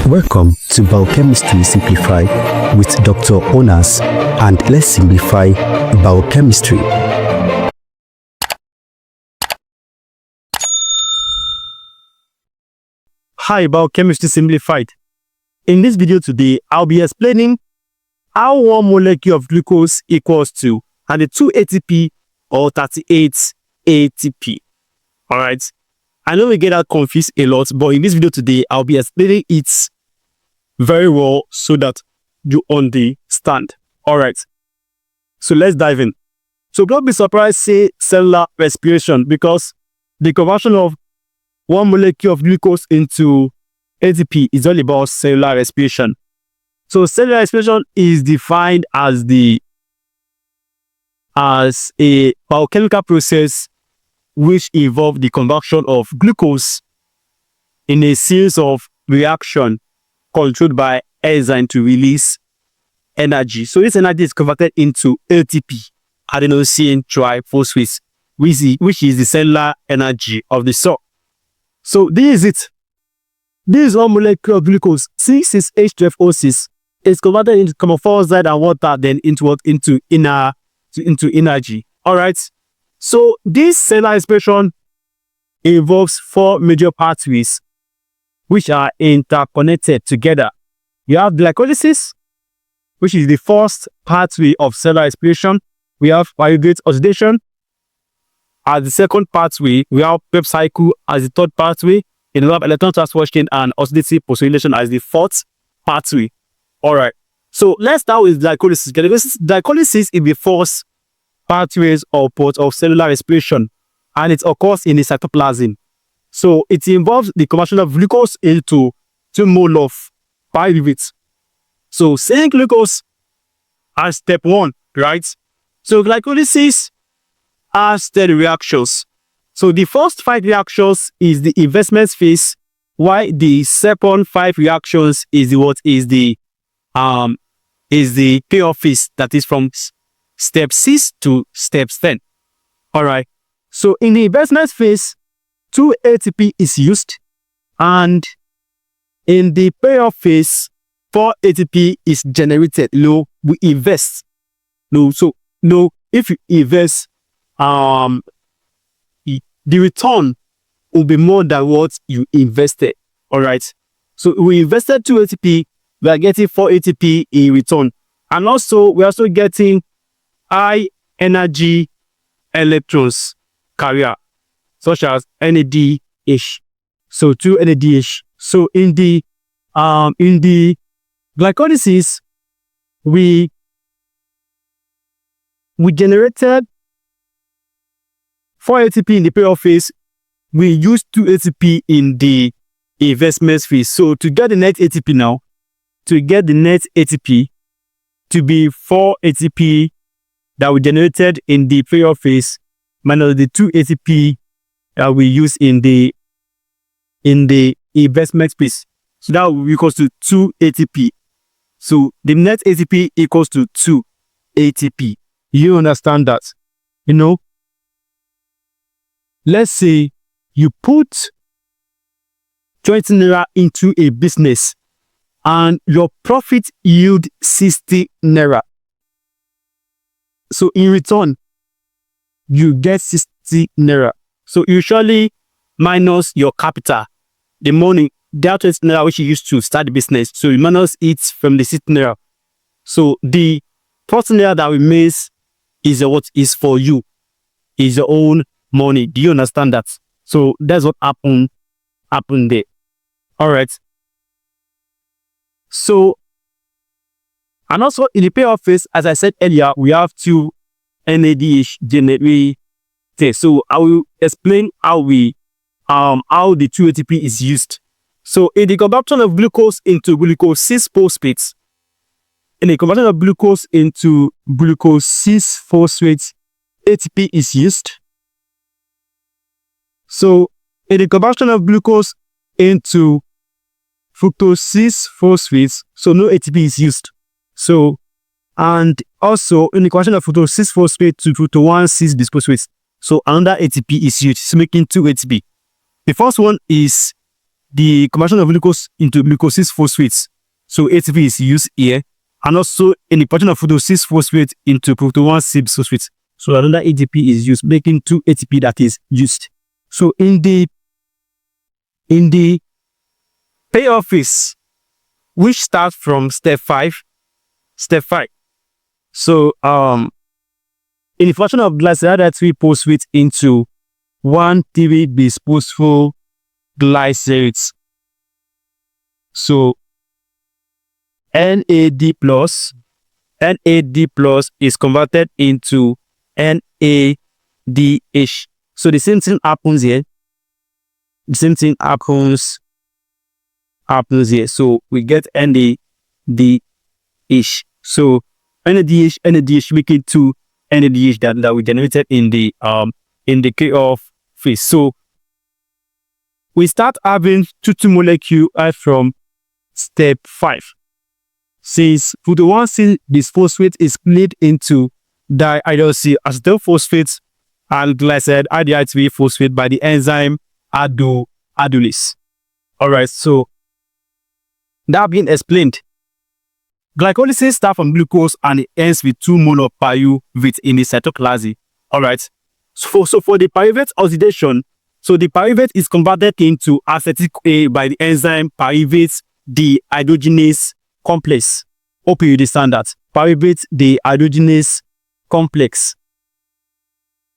Welcome to Biochemistry Simplified with Dr. Onas, and let's simplify biochemistry. Hi, Biochemistry Simplified. In this video today, I'll be explaining how one molecule of glucose equals to 2 ATP or 38 ATP. Alright, I know we get that confused a lot, but in this video today, I'll be explaining it very well so that you understand. Alright, so let's dive in. So don't be surprised, say cellular respiration, because the conversion of one molecule of glucose into ATP is all about cellular respiration. So cellular respiration is defined as a biochemical process which involves the conversion of glucose in a series of reactions controlled by enzyme to release energy. So this energy is converted into ATP, adenosine triphosphate, which is the cellular energy of the cell. So this is it. This is one molecule of glucose, 6,6-H12O6, is converted into carbon dioxide and water, then into energy. All right. So this cellular respiration involves 4 major pathways which are interconnected together. You have glycolysis, which is the first pathway of cellular respiration. We have pyruvate oxidation as the second pathway. We have Krebs cycle as the third pathway. And we have electron transport chain and oxidative phosphorylation as the fourth pathway. All right. So let's start with glycolysis. Glycolysis is the first pathways or port of cellular respiration, and it occurs in the cytoplasm. So it involves the conversion of glucose into 2 mole of pyruvate. So saying glucose as step 1, right? So glycolysis has 10 reactions. So the first 5 reactions is the investment phase, while the second 5 reactions is the payoff phase, that is from step 6 to step 10. All right. So in the investment phase, 2 ATP is used, and in the payoff phase, 4 ATP is generated. We invest. If you invest, the return will be more than what you invested. All right. So we invested 2 ATP, we are getting 4 ATP in return, and also we're also getting high energy electrons carrier, such as NADH. So 2 NADH. So in the glycolysis, we generated 4 ATP in the payoff phase. We used 2 ATP in the investment phase. So to get the net ATP now, to get the net ATP to be 4 ATP that we generated in the payoff phase minus the 2 ATP that we use in the investment phase. So that will be equals to 2 ATP. So the net ATP equals to 2 ATP. You understand that? Let's say you put 20 naira into a business and your profit yield 60 naira. So in return, you get 60 naira. So usually minus your capital, the money, that 20 naira which you used to start the business. So you minus it from the 60 naira. So the 40 naira that remains is what is for you, is your own money. Do you understand that? So that's what happened there. All right. So, and also in the payoff phase, as I said earlier, we have 2 NADH generated. So I will explain how the 2 ATP is used. So in the conversion of glucose into glucose 6-phosphate, ATP is used. So in the conversion of glucose into fructose 6-phosphate, so no ATP is used. So, and also in the conversion of fructose 6-phosphate to fructose 1,6-bisphosphate, so another ATP is used, so making 2 ATP. The first one is the conversion of glucose into glucose 6-phosphate. So ATP is used here, and also in the production of fructose 6-phosphate into fructose 1-6-phosphate. So another ATP is used, making 2 ATP that is used. So in the payoff phase, which starts from step 5. So in the fraction of glycerate-3-phosphate into 1,3-bisphosphoglycerate. So NAD plus is converted into NADH. So the same thing happens here. The same thing happens here. So we get NADH. So NADH make it to NADH that we generated in the payoff phase. So we start having two molecules from step 5. Since fructose 1,6-bisphosphate is split into dihydroxy acetyl phosphate and glyceride 3-phosphate by the enzyme aldolase. Alright, so that being explained, glycolysis starts from glucose and it ends with 2 molar pyruvate in the cytoclasm. Alright, so for the pyruvate oxidation, so the pyruvate is converted into acetic A by the enzyme pyruvate dehydrogenase complex. Hope you understand that. Pyruvate dehydrogenase complex.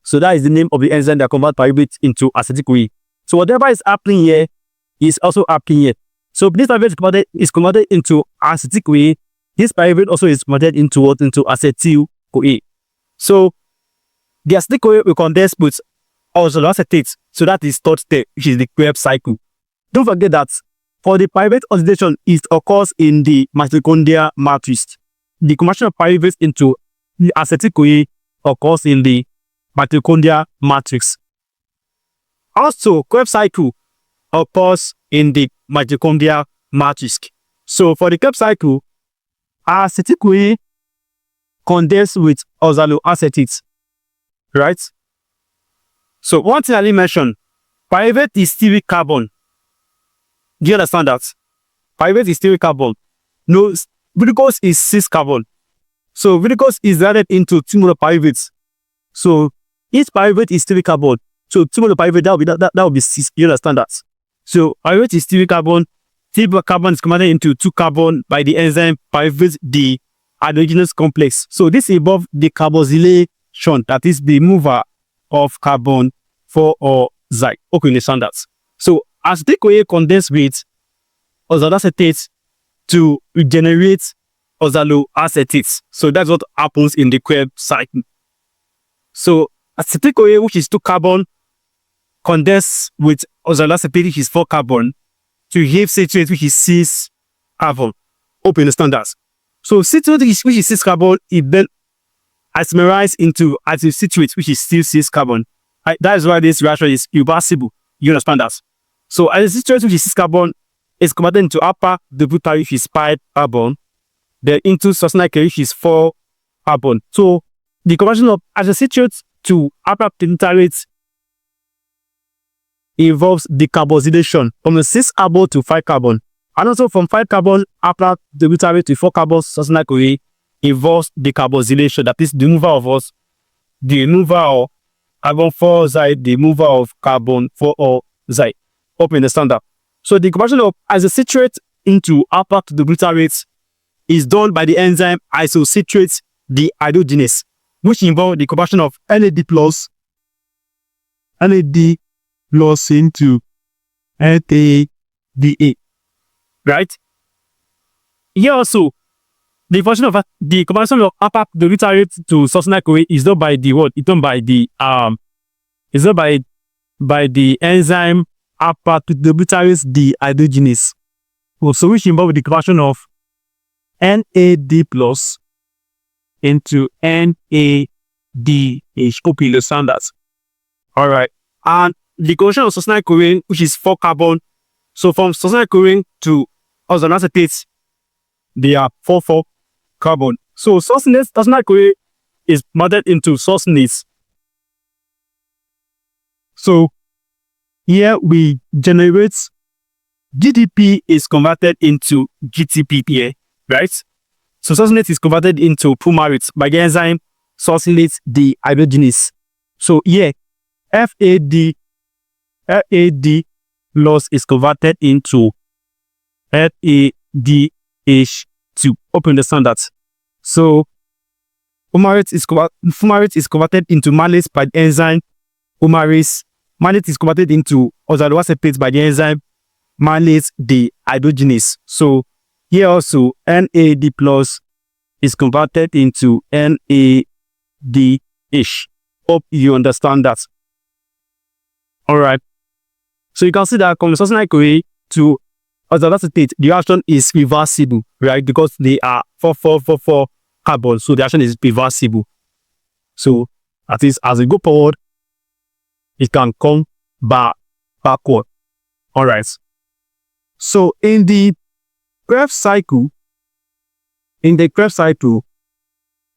So that is the name of the enzyme that converts pyruvate into acetic A. So whatever is happening here is also happening here. So this pyruvate is converted into acetic A. This pyruvate also is converted into what? Into acetyl-CoA. So the acetyl-CoA will condense with oxaloacetate. So that is third step, which is the Krebs cycle. Don't forget that for the pyruvate oxidation, it occurs in the mitochondrial matrix. The conversion of pyruvate into acetyl-CoA occurs in the mitochondrial matrix. Also, Krebs cycle occurs in the mitochondrial matrix. So for the Krebs cycle, acetyl-CoA condenses with oxaloacetate, right? So one thing I didn't mention, pyruvate is still with carbon. Do you understand that? Pyruvate is still with carbon. No, glucose is 6 carbon. So glucose is divided into 2 molar pyruvates. So each pyruvate is still with carbon. So 2 molar pyruvate, that will be 6. You understand that? So pyruvate is still with carbon. 3 carbon is converted into 2 carbon by the enzyme pyruvate dehydrogenase complex. So this involves the carboxylation, that is the removal of carbon for oxide. Okay, you understand that. So acetyl-CoA condenses with oxaloacetate to regenerate oxaloacetate. So that's what happens in the Krebs cycle. So acetyl-CoA, which is 2 carbon, condenses with oxaloacetate, which is 4 carbon, to give citrate, which is 6 carbon. Hope you understand that. So citrate, which is 6 carbon, it then isomerized into acetic, which is still 6 carbon. That is why this reaction is irreversible. You understand that? So acetic, which is 6 carbon, is converted into alpha butyrate, which is 5 carbon, then into succinate, which is 4 carbon. So the conversion of acetic to alpha butyrate involves decarboxylation from the 6 carbon to 5 carbon. And also from 5 carbon alpha butyrate to 4 carbon succinate involves decarboxylation, that is the removal of carbon 4 oxide, the removal of carbon 4 oxide. Hope you understand that. So the conversion of isocitrate into alpha butyrate is done by the enzyme isocitrate dehydrogenase, which involves the conversion of NAD plus into NADH. Right? Here also, the conversion of alpha butyrate to succinate is done by the what? It's done by the enzyme alpha butyrate dehydrogenase. So which involves the conversion of NAD plus into NADH. Hope you understand that. Alright. And the conversion of succinate, which is 4 carbon. So from succinate to oxaloacetate, they are 4 carbon. So succinate is converted into succinate. So here we generate GDP is converted into GTP here, right? So succinate is converted into fumarate by the enzyme succinate dehydrogenase. So here, FAD loss is converted into FADH₂. Hope you understand that. So fumarate is converted into malate by the enzyme fumarase. Malate is converted into oxaloacetate by the enzyme malate dehydrogenase. So here also NAD plus is converted into NADH. Hope you understand that. All right. So you can see that from the succinate CoA to oxaloacetate, the reaction is reversible, right? Because they are 4 carbon, so the reaction is reversible. So at least as we go forward, it can come backward. All right. So in the Krebs cycle,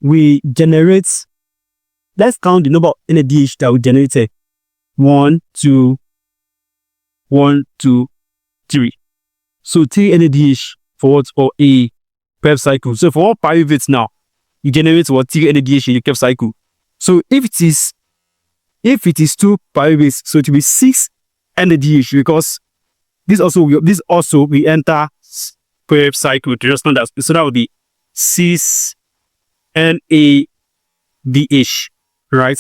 we generate, let's count the number of NADH that we generated. 1, 2, 3. So 3 NADH for what? For a Krebs cycle. So for one pyruvate now, you generate what? 3 NADH in the Krebs cycle. So if it is 2 pyruvates, so it will be 6 NADH, because this also we enter Krebs cycle to just know that. So that would be 6 NADH, right?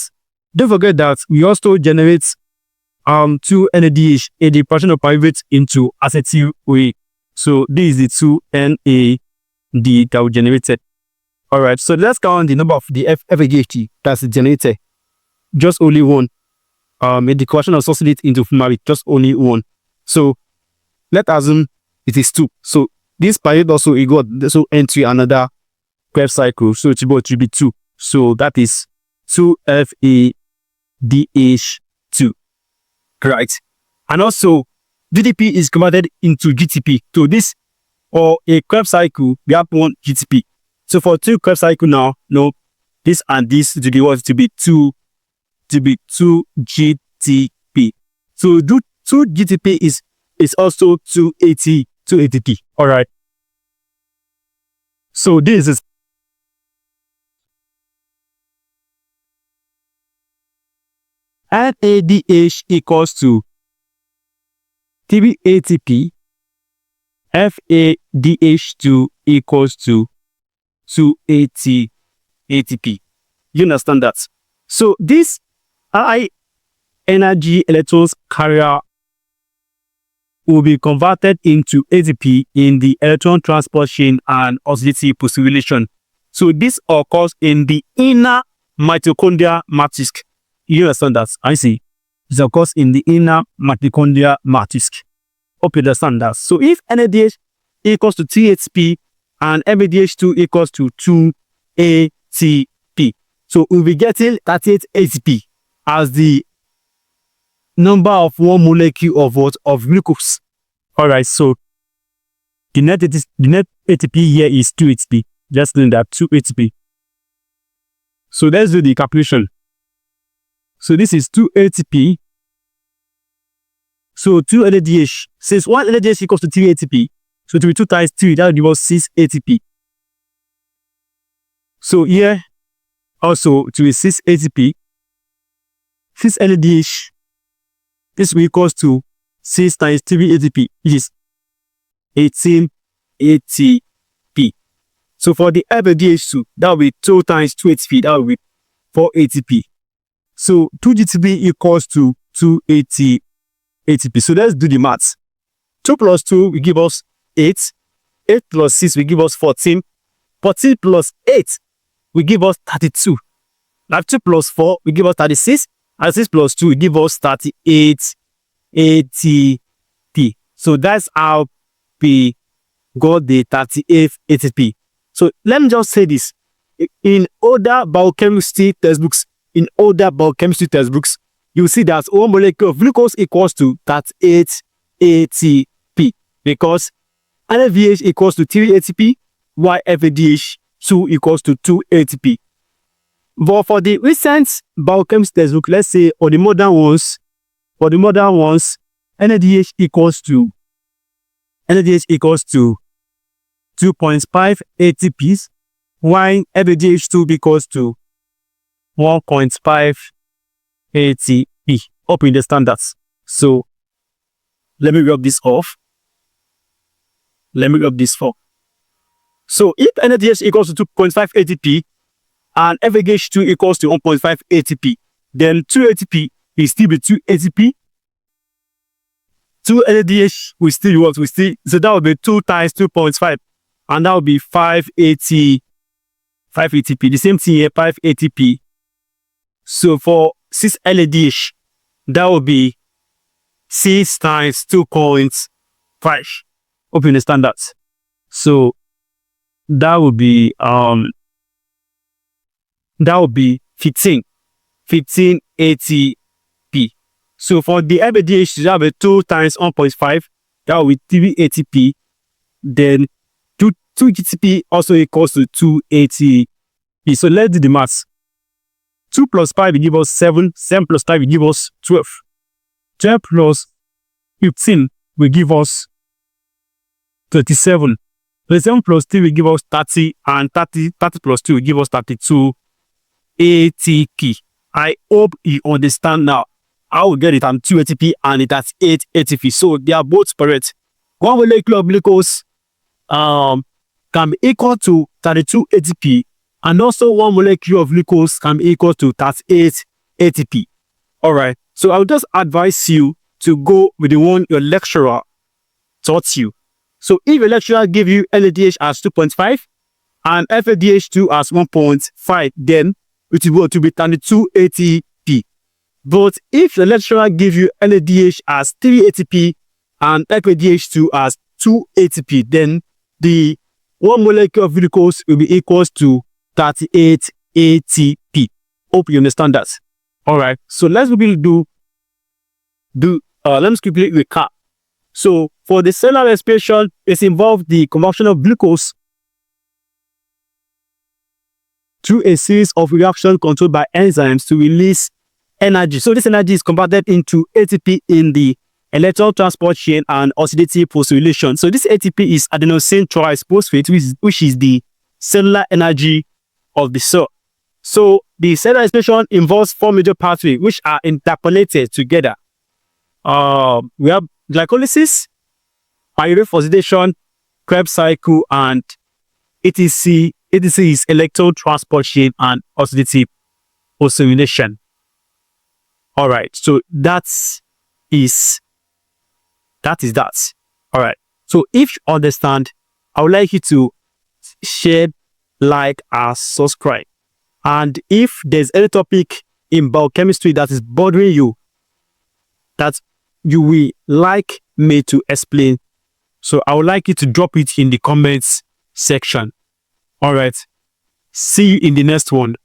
Don't forget that we also generate 2 NADH in the fraction of pyruvate into acetyl OA. So this is the 2 NAD that we generated. All right, so let's count the number of the FADH that's generated. Just only one. In the conversion of succinate into fumarate, just only one. So let's assume it is 2. So this pyruvate also it got so entry another Krebs cycle. So it will be 2. So that is 2 FADH₂. Right. And also GDP is converted into GTP. So this, or a Krebs cycle, we have 1 GTP. So for 2 Krebs cycle now, no, this and this to be what? To be 2 GTP. So 2 GTP is also 2 ATP. All right. So this is NADH equals to 3 ATP, FADH₂ equals to 2 ATP. You understand that? So this high energy electrons carrier will be converted into ATP in the electron transport chain and oxidative phosphorylation. So this occurs in the inner mitochondrial matrix. You understand that? I see. It occurs in the inner mitochondrial matrix. Hope you understand that. So if NADH equals to 3 ATP and FADH₂ equals to 2 ATP, so we'll be getting 38 ATP as the number of one molecule of what? Of glucose. All right. So the net ATP here is 2 ATP. Just learn that 2 ATP. So let's do the calculation. So this is 2 ATP. So 2 NADH. Since 1 NADH equals to 3 ATP, so it will be 2 times 3, that will give us 6 ATP. So here also it will be 6 ATP. 6 NADH. This will equals to 6 times 3 ATP, which is 18 ATP. So for the FADH₂, that will be 2 times 2 ATP, that will be 4 ATP. So 2 GTP equals to 2 ATP. So let's do the maths. 2 plus 2 will give us 8. 8 plus 6 will give us 14. 14 plus 8 will give us 32. Now 2 plus 4 will give us 36. And 6 plus 2 will give us 38 ATP. So that's how we got the 38 ATP. So let me just say this. In older biochemistry textbooks, you see that one molecule of glucose equals to 38 ATP, because NADH equals to 3 ATP, while FADH₂ equals to 2 ATP. But for the recent biochemistry textbook, let's say, or the modern ones, NADH equals to NADH equals to 2.5 ATPs, while FADH₂ equals to 1.5 ATP. Up in the standards. So let me rub this off. Let me rub this off. So if NADH equals to 2.5 ATP and FADH₂ equals to 1.5 ATP, then 2 ATP is still be 2 ATP. 2 NADH will still be what? So that will be 2 times 2.5, and that will be 5 ATP. The same thing here, 5 ATP. So for 6 NADH, that will be 6 times 2.5. Hope you understand that. So that will be 15 ATP. So for the FADH, that will be 2 times 1.5. That will be 3 ATP. Then 2 ATP also equals to 2 ATP. So let's do the maths. 2 plus 5 will give us 7. 7 plus 5 will give us 12. 12 plus 15 will give us 37. 37 plus 3 will give us 30. And 30 plus 2 will give us 32 ATP. I hope you understand now. I will get it at 2 ATP and it has 8 ATP. So they are both correct. One molecule of glucose can be equal to 32 ATP, and also one molecule of glucose can be equal to 38 ATP. Alright, so I will just advise you to go with the one your lecturer taught you. So if your lecturer gave you NADH as 2.5 and FADH₂ as 1.5, then it will be 32 ATP. But if the lecturer gives you NADH as 3 ATP and FADH₂ as 2 ATP, then the one molecule of glucose will be equals to 38 ATP. Hope you understand that. All right. So let's quickly let's quickly recap. So for the cellular respiration, it involves the combustion of glucose through a series of reactions controlled by enzymes to release energy. So this energy is converted into ATP in the electron transport chain and oxidative phosphorylation. So this ATP is adenosine triphosphate, which is the cellular energy of the cell. So the cellular respiration involves 4 major pathways which are interconnected together. We have glycolysis, pyruvic oxidation, Krebs cycle, and etc. is electron transport chain and oxidative phosphorylation. All right, so that is that. All right, so if you understand, I would like you to share, like, and subscribe. And if there's any topic in biochemistry that is bothering you, that you will like me to explain, so I would like you to drop it in the comments section. All right, see you in the next one.